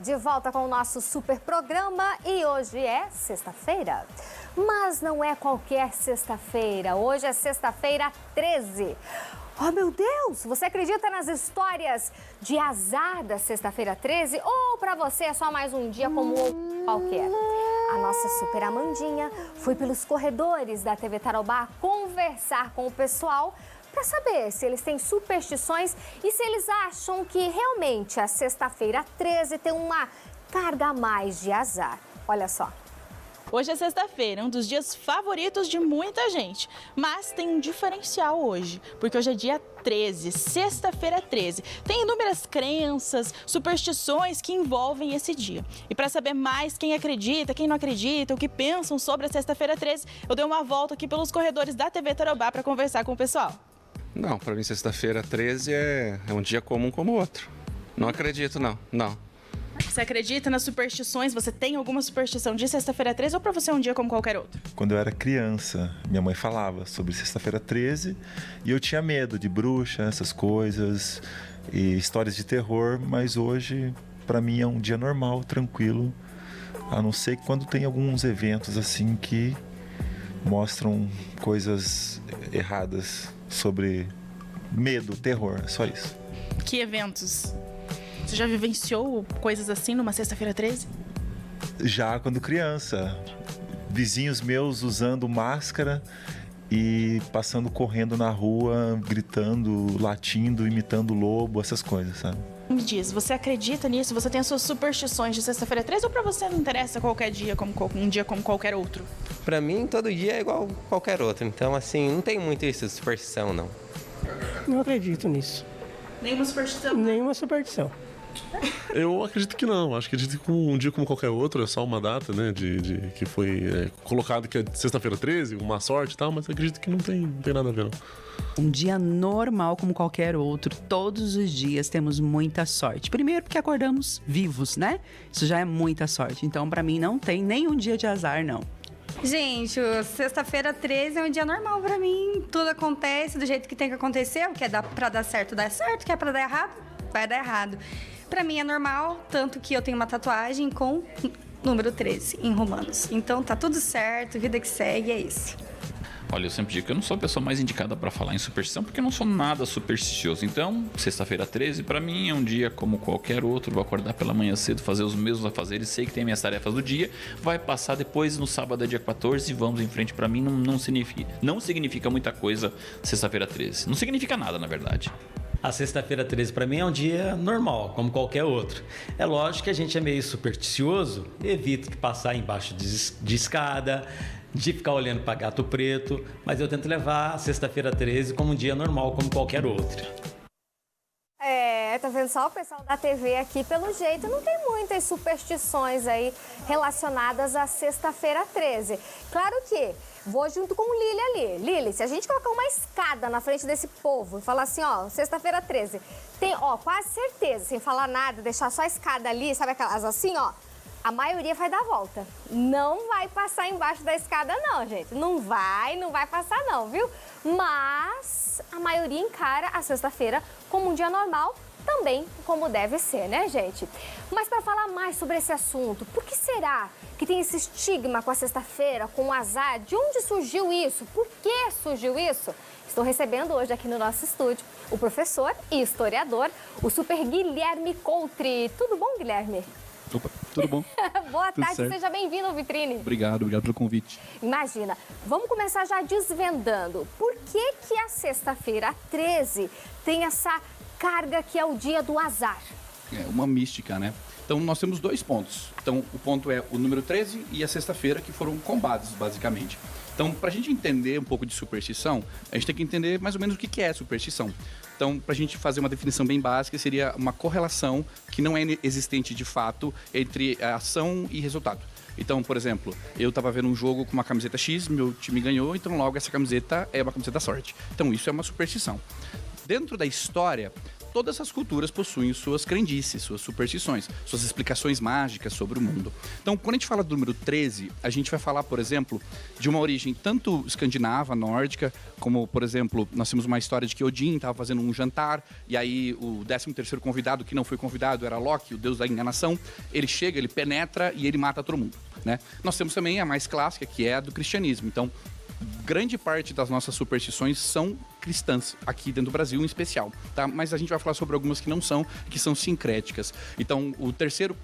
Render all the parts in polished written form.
De volta com o nosso super programa e hoje é sexta-feira. Mas não é qualquer sexta-feira, hoje é sexta-feira 13. Oh, meu Deus! Você acredita nas histórias de azar da sexta-feira 13? Ou para você é só mais um dia como outro qualquer? A nossa super Amandinha foi pelos corredores da TV Tarobá conversar com o pessoal para saber se eles têm superstições e se eles acham que realmente a sexta-feira 13 tem uma carga a mais de azar. Olha só. Hoje é sexta-feira, um dos dias favoritos de muita gente. Mas tem um diferencial hoje, porque hoje é dia 13, sexta-feira 13. Tem inúmeras crenças, superstições que envolvem esse dia. E para saber mais quem acredita, quem não acredita, o que pensam sobre a sexta-feira 13, eu dei uma volta aqui pelos corredores da TV Tarobá para conversar com o pessoal. Não, para mim sexta-feira 13 é um dia comum como o outro. Não acredito, não. Você acredita nas superstições? Você tem alguma superstição de sexta-feira 13 ou para você é um dia como qualquer outro? Quando eu era criança, minha mãe falava sobre sexta-feira 13 e eu tinha medo de bruxa, essas coisas e histórias de terror, mas hoje para mim é um dia normal, tranquilo, a não ser quando tem alguns eventos assim que mostram coisas erradas sobre medo, terror, só isso. Que eventos? Você já vivenciou coisas assim numa sexta-feira 13? Já quando criança. Vizinhos meus usando máscara e passando correndo na rua, gritando, latindo, imitando lobo, essas coisas, sabe? Me diz, você acredita nisso? Você tem as suas superstições de sexta-feira 13 ou pra você não interessa qualquer dia como um dia como qualquer outro? Pra mim, todo dia é igual qualquer outro. Então, assim, não tem muito isso de superstição, não. Não acredito nisso. Nenhuma superstição? Nenhuma superstição. Eu acredito que não. Acho que acredito que um dia como qualquer outro, é só uma data, né? Que foi colocado que é sexta-feira 13, uma sorte e tal, mas acredito que não tem nada a ver, não. Um dia normal como qualquer outro, todos os dias temos muita sorte. Primeiro porque acordamos vivos, né? Isso já é muita sorte. Então, pra mim, não tem nenhum dia de azar, não. Gente, sexta-feira 13 é um dia normal pra mim. Tudo acontece do jeito que tem que acontecer. O que é pra dar certo, dá certo. O que é pra dar errado, vai dar errado. Pra mim é normal, tanto que eu tenho uma tatuagem com número 13 em romanos. Então tá tudo certo, vida que segue, é isso. Olha, eu sempre digo que eu não sou a pessoa mais indicada para falar em superstição, porque eu não sou nada supersticioso. Então, sexta-feira 13, para mim, é um dia como qualquer outro. Vou acordar pela manhã cedo, fazer os mesmos afazeres, sei que tem minhas tarefas do dia. Vai passar depois, no sábado é dia 14, vamos em frente. Para mim, não significa muita coisa sexta-feira 13. Não significa nada, na verdade. A sexta-feira 13 para mim é um dia normal, como qualquer outro. É lógico que a gente é meio supersticioso, evita de passar embaixo de escada, de ficar olhando para gato preto, mas eu tento levar a sexta-feira 13 como um dia normal, como qualquer outro. Tá vendo só o pessoal da TV aqui, pelo jeito, não tem muitas superstições aí relacionadas à sexta-feira 13. Claro que vou junto com o Lili ali. Lili, se a gente colocar uma escada na frente desse povo e falar assim, ó, sexta-feira 13, tem, ó, quase certeza, sem falar nada, deixar só a escada ali, sabe aquelas assim, ó, a maioria vai dar a volta. Não vai passar embaixo da escada não, gente. Não vai passar não, viu? Mas a maioria encara a sexta-feira como um dia normal, também como deve ser, né, gente? Mas para falar mais sobre esse assunto, por que será que tem esse estigma com a sexta-feira, com o azar? De onde surgiu isso? Por que surgiu isso? Estou recebendo hoje aqui no nosso estúdio o professor e historiador, o super Guilherme Coutri. Tudo bom, Guilherme? Opa, tudo bom? Boa tudo tarde, certo. Seja bem-vindo ao Vitrine. Obrigado pelo convite. Imagina, vamos começar já desvendando. Por que a sexta-feira 13 tem essa carga que é o dia do azar? É uma mística, né? Então, nós temos dois pontos. Então, o ponto é o número 13 e a sexta-feira, que foram combates, basicamente. Então, para a gente entender um pouco de superstição, a gente tem que entender mais ou menos o que é superstição. Então, para a gente fazer uma definição bem básica, seria uma correlação que não é existente de fato entre a ação e resultado. Então, por exemplo, eu estava vendo um jogo com uma camiseta X, meu time ganhou, então logo essa camiseta é uma camiseta da sorte. Então, isso é uma superstição. Dentro da história, todas as culturas possuem suas crendices, suas superstições, suas explicações mágicas sobre o mundo. Então, quando a gente fala do número 13, a gente vai falar, por exemplo, de uma origem tanto escandinava, nórdica, como, por exemplo, nós temos uma história de que Odin estava fazendo um jantar, e aí o 13º convidado, que não foi convidado, era Loki, o deus da enganação. Ele chega, ele penetra e ele mata todo mundo, né? Nós temos também a mais clássica, que é a do cristianismo. Então, grande parte das nossas superstições são cristãs, aqui dentro do Brasil em especial, tá? Mas a gente vai falar sobre algumas que não são, que são sincréticas. Então, o terceiro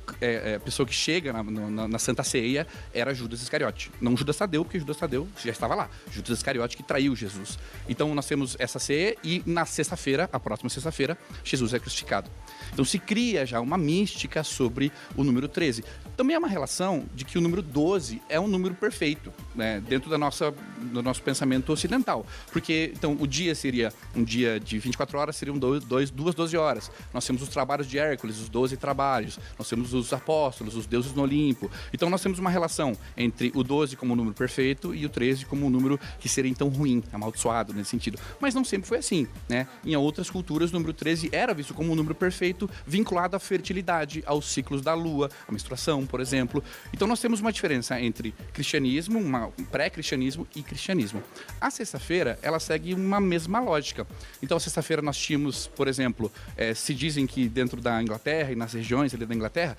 pessoa que chega na Santa Ceia era Judas Iscariote. Não Judas Tadeu, porque Judas Tadeu já estava lá. Judas Iscariote que traiu Jesus. Então, nós temos essa ceia e na sexta-feira, a próxima sexta-feira, Jesus é crucificado. Então, se cria já uma mística sobre o número 13. Também é uma relação de que o número 12 é um número perfeito, né, dentro do nosso pensamento ocidental. Porque, então, o dia seria um dia de 24 horas, seriam duas 12 horas. Nós temos os trabalhos de Hércules, os 12 trabalhos. Nós temos os apóstolos, os deuses no Olimpo. Então, nós temos uma relação entre o 12 como um número perfeito e o 13 como um número que seria, então, ruim, amaldiçoado nesse sentido. Mas não sempre foi assim, né? Em outras culturas, o número 13 era visto como um número perfeito, vinculado à fertilidade, aos ciclos da lua, à menstruação, por exemplo. Então, nós temos uma diferença entre cristianismo, um pré-cristianismo e cristianismo. A sexta-feira, ela segue uma mesma lógica. Então, a sexta-feira nós tínhamos, por exemplo, se dizem que dentro da Inglaterra e nas regiões ali da Inglaterra,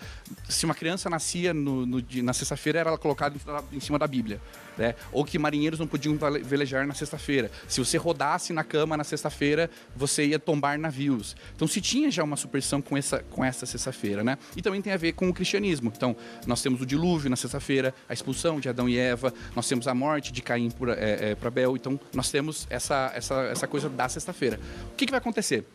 se uma criança nascia na sexta-feira, era colocada em cima da Bíblia, né? Ou que marinheiros não podiam velejar na sexta-feira. Se você rodasse na cama na sexta-feira, você ia tombar navios. Então, se tinha já uma superstição com essa sexta-feira, né? E também tem a ver com o cristianismo. Então, nós temos o dilúvio na sexta-feira, a expulsão de Adão e Eva, nós temos a morte de Caim para Abel. Então, nós temos essa coisa da sexta-feira. O que vai acontecer?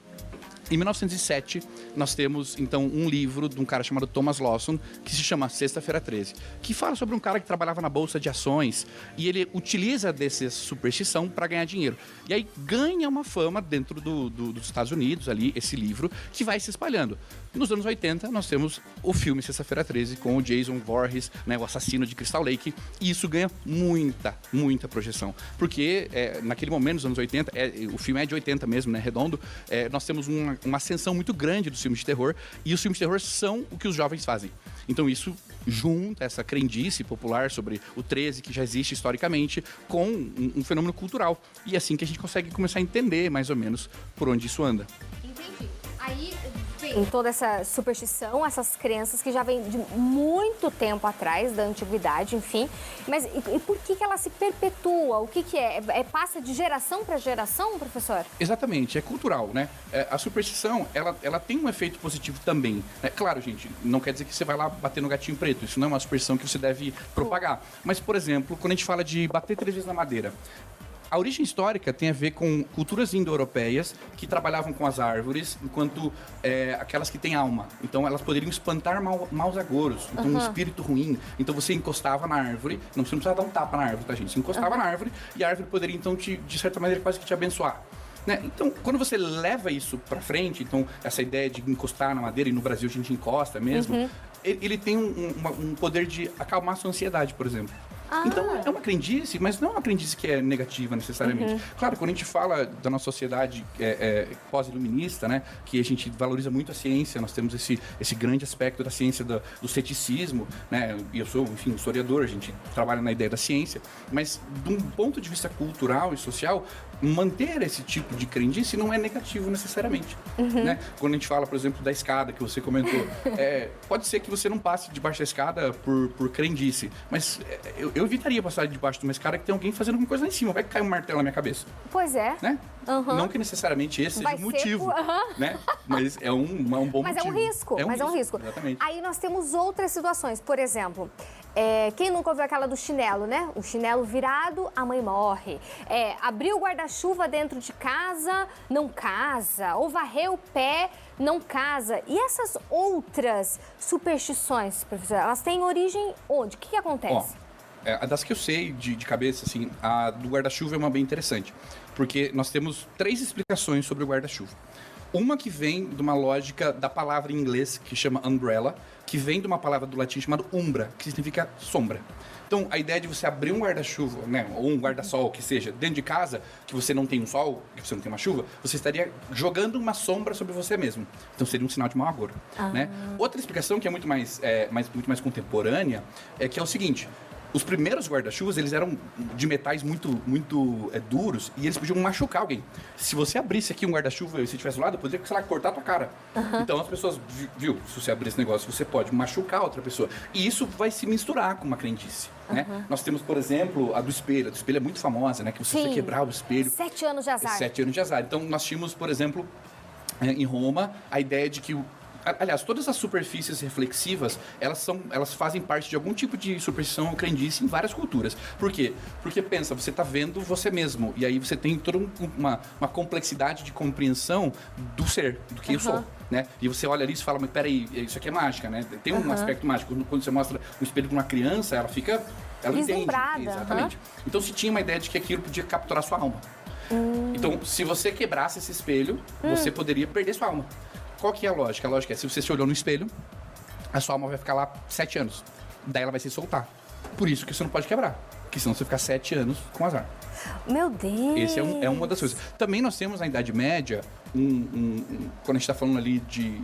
Em 1907, nós temos, então, um livro de um cara chamado Thomas Lawson, que se chama Sexta-feira 13, que fala sobre um cara que trabalhava na Bolsa de Ações e ele utiliza dessa superstição para ganhar dinheiro. E aí ganha uma fama dentro dos Estados Unidos, ali, esse livro, que vai se espalhando. Nos anos 80, nós temos o filme Sexta-feira 13, com o Jason Voorhees, né, o assassino de Crystal Lake, e isso ganha muita projeção. Porque, naquele momento, nos anos 80, o filme é de 80 mesmo, né, redondo, nós temos uma ascensão muito grande dos filmes de terror, e os filmes de terror são o que os jovens fazem. Então isso junta essa crendice popular sobre o 13, que já existe historicamente, com um fenômeno cultural. E é assim que a gente consegue começar a entender, mais ou menos, por onde isso anda. Entendi. Aí vem toda essa superstição, essas crenças que já vêm de muito tempo atrás, da antiguidade, enfim. Mas e por que ela se perpetua? O que é? Passa de geração para geração, professor? Exatamente, é cultural, né? A superstição, ela tem um efeito positivo também, né? Claro, gente, não quer dizer que você vai lá bater no gatinho preto. Isso não é uma superstição que você deve propagar. Mas, por exemplo, quando a gente fala de bater 3 vezes na madeira, a origem histórica tem a ver com culturas indo-europeias que trabalhavam com as árvores, enquanto aquelas que têm alma. Então, elas poderiam espantar maus agouros, então um espírito ruim. Então, você encostava na árvore, você não precisava dar um tapa na árvore, tá, gente? Você encostava na árvore e a árvore poderia, então, de certa maneira, quase que te abençoar. Né? Então, quando você leva isso pra frente, então, essa ideia de encostar na madeira, e no Brasil a gente encosta mesmo, ele tem um poder de acalmar a sua ansiedade, por exemplo. Então, é uma crendice, mas não é uma crendice que é negativa necessariamente. Claro, quando a gente fala da nossa sociedade pós-iluminista, né, que a gente valoriza muito a ciência, nós temos esse grande aspecto da ciência do ceticismo, né, e eu sou, enfim, historiador, a gente trabalha na ideia da ciência, mas de um ponto de vista cultural e social, manter esse tipo de crendice não é negativo necessariamente. Né? Quando a gente fala, por exemplo, da escada que você comentou, pode ser que você não passe debaixo da escada por crendice, mas eu evitaria passar debaixo de uma escada que tem alguém fazendo alguma coisa lá em cima. Vai cair um martelo na minha cabeça. Pois é. Né? Não que necessariamente esse seja o motivo, né? Mas é um bom mas motivo. É um risco. Mas é um risco. Exatamente. Aí nós temos outras situações. Por exemplo, quem nunca ouviu aquela do chinelo, né? O chinelo virado, a mãe morre. Abrir o guarda-chuva dentro de casa, não casa. Ou varrer o pé, não casa. E essas outras superstições, professor, elas têm origem onde? O que acontece? Das que eu sei de cabeça, assim, a do guarda-chuva é uma bem interessante. Porque nós temos 3 explicações sobre o guarda-chuva. Uma que vem de uma lógica da palavra em inglês, que chama umbrella, que vem de uma palavra do latim chamada umbra, que significa sombra. Então, a ideia de você abrir um guarda-chuva, né, ou um guarda-sol, que seja, dentro de casa, que você não tem um sol, que você não tem uma chuva, você estaria jogando uma sombra sobre você mesmo. Então, seria um sinal de mau agouro. Né? Outra explicação, que é muito mais contemporânea, é que é o seguinte: os primeiros guarda-chuvas, eles eram de metais muito duros e eles podiam machucar alguém. Se você abrisse aqui um guarda-chuva e você estivesse do lado, poderia, sei lá, cortar a tua cara. Então as pessoas, viu, se você abrir esse negócio, você pode machucar outra pessoa. E isso vai se misturar com uma crendice. Né? Nós temos, por exemplo, a do espelho. A do espelho é muito famosa, né? Que você precisa quebrar o espelho. 7 anos de azar. 7 anos de azar. Então nós tínhamos, por exemplo, em Roma, a ideia de que aliás, todas as superfícies reflexivas, elas fazem parte de algum tipo de superstição ou crendice em várias culturas. Por quê? Porque, pensa, você está vendo você mesmo, e aí você tem toda uma complexidade de compreensão do ser, do que eu sou. Né? E você olha ali e fala, mas peraí, isso aqui é mágica, né? Tem um aspecto mágico. Quando você mostra um espelho para uma criança, ela entende. Exatamente. Então, se tinha uma ideia de que aquilo podia capturar sua alma. Então, se você quebrasse esse espelho, você poderia perder sua alma. Qual que é a lógica? A lógica é, se você se olhou no espelho, a sua alma vai ficar lá 7 anos. Daí ela vai se soltar. Por isso que você não pode quebrar. Porque senão você fica 7 anos com azar. Meu Deus! Esse é uma das coisas. Também nós temos na Idade Média, quando a gente está falando ali de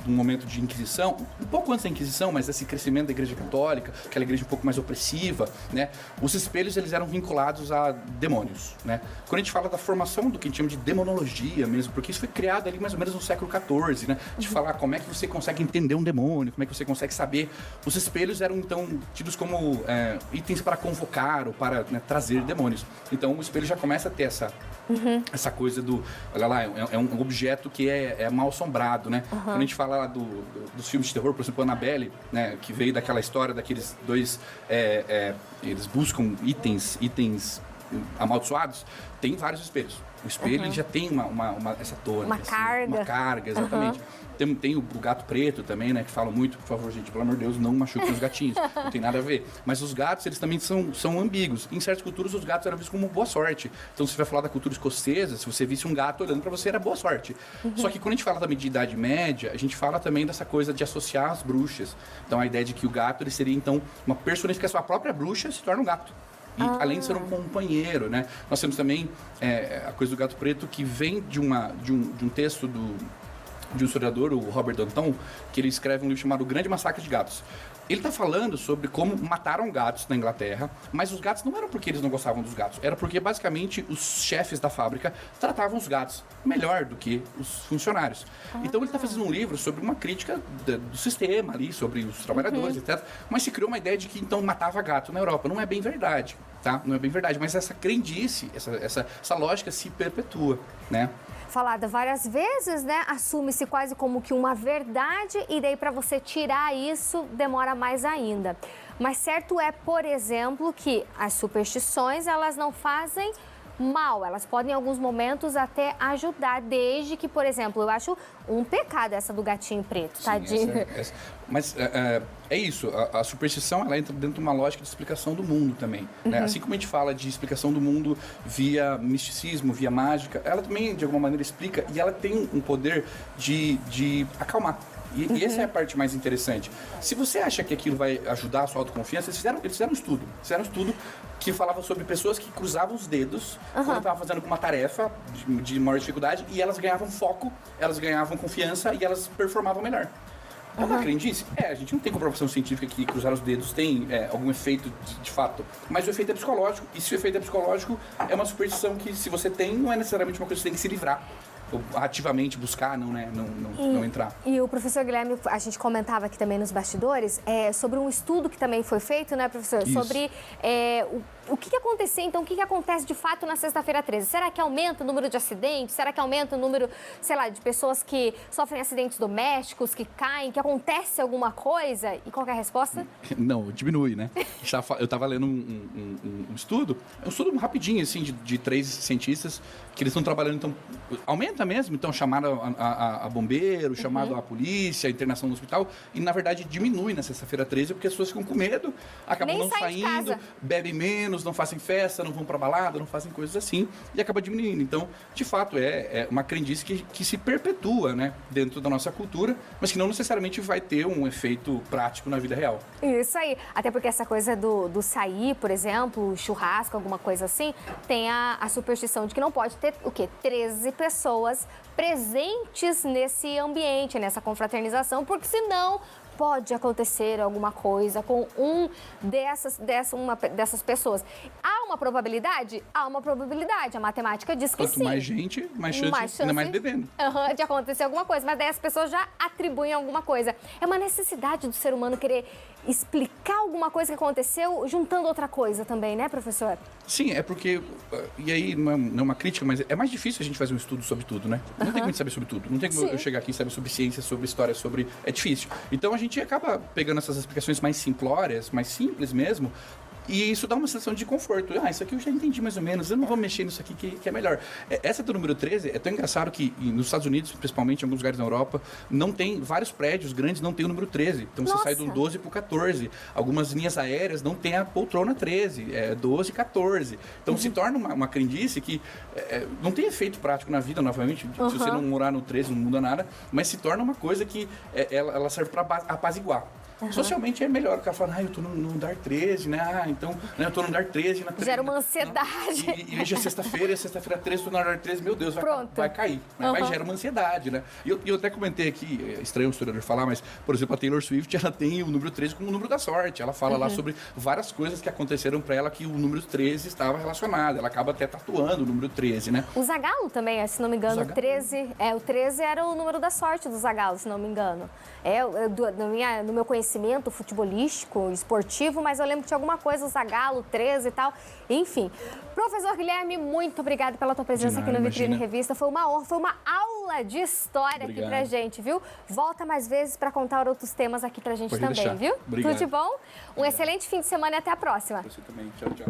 um momento de Inquisição, um pouco antes da Inquisição, mas esse crescimento da Igreja Católica, aquela igreja um pouco mais opressiva, né? Os espelhos, eles eram vinculados a demônios, né? Quando a gente fala da formação do que a gente chama de demonologia mesmo, porque isso foi criado ali mais ou menos no século XIV, né? De falar como é que você consegue entender um demônio, como é que você consegue saber. Os espelhos eram, então, tidos como itens para convocar ou para, né, trazer demônios. Então, o espelho já começa a ter essa coisa do... Olha lá, é um objeto que é mal assombrado, né? Quando a gente fala lá dos filmes de terror, por exemplo, Annabelle, né? Que veio daquela história daqueles dois... eles buscam itens amaldiçoados. Tem vários espelhos. O espelho ele já tem essa torre. Uma carga. Uma carga, exatamente. Tem o gato preto também, né? Que fala muito, por favor, gente, pelo amor de Deus, não machuquem os gatinhos. Não tem nada a ver. Mas os gatos, eles também são ambíguos. Em certas culturas, os gatos eram vistos como boa sorte. Então, se você vai falar da cultura escocesa, se você visse um gato olhando pra você, era boa sorte. Só que quando a gente fala também de Idade Média, a gente fala também dessa coisa de associar as bruxas. Então, a ideia de que o gato, ele seria, então, uma personificação. A própria bruxa se torna um gato. E, além de ser um companheiro, né? Nós temos também a coisa do gato preto, que vem de um texto de um historiador, o Robert Danton, que ele escreve um livro chamado O Grande Massacre de Gatos. Ele está falando sobre como mataram gatos na Inglaterra, mas os gatos não eram porque eles não gostavam dos gatos, era porque basicamente os chefes da fábrica tratavam os gatos melhor do que os funcionários. Então ele está fazendo um livro sobre uma crítica do sistema ali, sobre os trabalhadores, etc. Mas se criou uma ideia de que então matava gato na Europa. Não é bem verdade, tá? Não é bem verdade, mas essa crendice, essa lógica se perpetua, né? Falada várias vezes, né? Assume-se quase como que uma verdade e daí para você tirar isso demora mais ainda. Mas certo é, por exemplo, que as superstições, elas não fazem mal, elas podem em alguns momentos até ajudar, desde que, por exemplo, eu acho um pecado essa do gatinho preto, tadinho. Mas é isso, a superstição, ela entra dentro de uma lógica de explicação do mundo também, né? Assim como a gente fala de explicação do mundo via misticismo, via mágica, ela também, de alguma maneira, explica, e ela tem um poder de acalmar. E essa é a parte mais interessante. Se você acha que aquilo vai ajudar a sua autoconfiança, eles fizeram um estudo. Fizeram um estudo que falava sobre pessoas que cruzavam os dedos quando estavam fazendo uma tarefa de maior dificuldade, e elas ganhavam foco, elas ganhavam confiança e elas performavam melhor. É uma crendice? A gente não tem comprovação científica que cruzar os dedos tem algum efeito de fato, mas o efeito é psicológico, e se o efeito é psicológico, é uma superstição que, se você tem, não é necessariamente uma coisa que você tem que se livrar. Ou ativamente buscar, não entrar. E o professor Guilherme, a gente comentava aqui também nos bastidores, sobre um estudo que também foi feito, né, professor? Isso. Sobre o que aconteceu, então, o que acontece de fato na sexta-feira 13? Será que aumenta o número de acidentes? Será que aumenta o número, sei lá, de pessoas que sofrem acidentes domésticos, que caem, que acontece alguma coisa? E qual que é a resposta? Não, diminui, né? Eu estava lendo um estudo rapidinho, assim, de 3 cientistas, que eles estão trabalhando, então, aumenta esquenta mesmo, então chamaram a bombeiro, chamado a polícia, a internação no hospital, e na verdade diminui na sexta-feira 13, porque as pessoas ficam com medo, acabam Nem não saem de saindo, casa. bebem menos, não fazem festa, não vão pra balada, não fazem coisas assim, e acaba diminuindo. Então, de fato, é uma crendice que se perpetua, né, dentro da nossa cultura, mas que não necessariamente vai ter um efeito prático na vida real. Isso aí. Até porque essa coisa do sair, por exemplo, churrasco, alguma coisa assim, tem a superstição de que não pode ter, o quê? 13 pessoas presentes nesse ambiente, nessa confraternização, porque senão pode acontecer alguma coisa com dessas pessoas. Há uma probabilidade? Há uma probabilidade. A matemática diz que Quanto sim. mais gente, mais chance, ainda mais bebendo. De acontecer alguma coisa, mas daí as pessoas já atribuem alguma coisa. É uma necessidade do ser humano querer explicar alguma coisa que aconteceu juntando outra coisa também, né, professor? Sim, é porque, e aí não é uma crítica, mas é mais difícil a gente fazer um estudo sobre tudo, né? Não tem como a gente saber sobre tudo. Não tem como eu chegar aqui e saber sobre ciência, sobre história, sobre... É difícil. Então a gente acaba pegando essas explicações mais simplórias, mais simples mesmo, e isso dá uma sensação de conforto. Isso aqui eu já entendi mais ou menos, eu não vou mexer nisso aqui que é melhor. Essa do número 13 é tão engraçado que nos Estados Unidos, principalmente em alguns lugares na Europa, não tem, vários prédios grandes não tem o número 13. Então você sai do 12 pro 14. Algumas linhas aéreas não tem a poltrona 13, é 12 e 14. Então se torna uma crendice que não tem efeito prático na vida, novamente. Se você não morar no 13 não muda nada, mas se torna uma coisa que ela serve para apaziguar. Socialmente é melhor o cara falar, eu tô no andar 13, né? Então, eu tô no andar 13. Gera uma ansiedade. E hoje é sexta-feira 13, tô no andar 13, meu Deus, vai cair. Mas gera uma ansiedade, né? E eu até comentei aqui, é estranho o historiador falar, mas, por exemplo, a Taylor Swift, ela tem o número 13 como o número da sorte. Ela fala lá sobre várias coisas que aconteceram pra ela que o número 13 estava relacionado. Ela acaba até tatuando o número 13, né? O Zagalo também, se não me engano, o 13 era o número da sorte do Zagalo, se não me engano. No meu conhecimento futebolístico, esportivo, mas eu lembro que tinha alguma coisa, o Zagalo, 13 e tal. Enfim. Professor Guilherme, muito obrigado pela tua presença aqui no Vitrine Revista. Foi uma honra, foi uma aula de história aqui pra gente, viu? Volta mais vezes para contar outros temas aqui pra gente também, viu? Obrigado. Tudo de bom? Um excelente fim de semana e até a próxima. Você também. Tchau, tchau.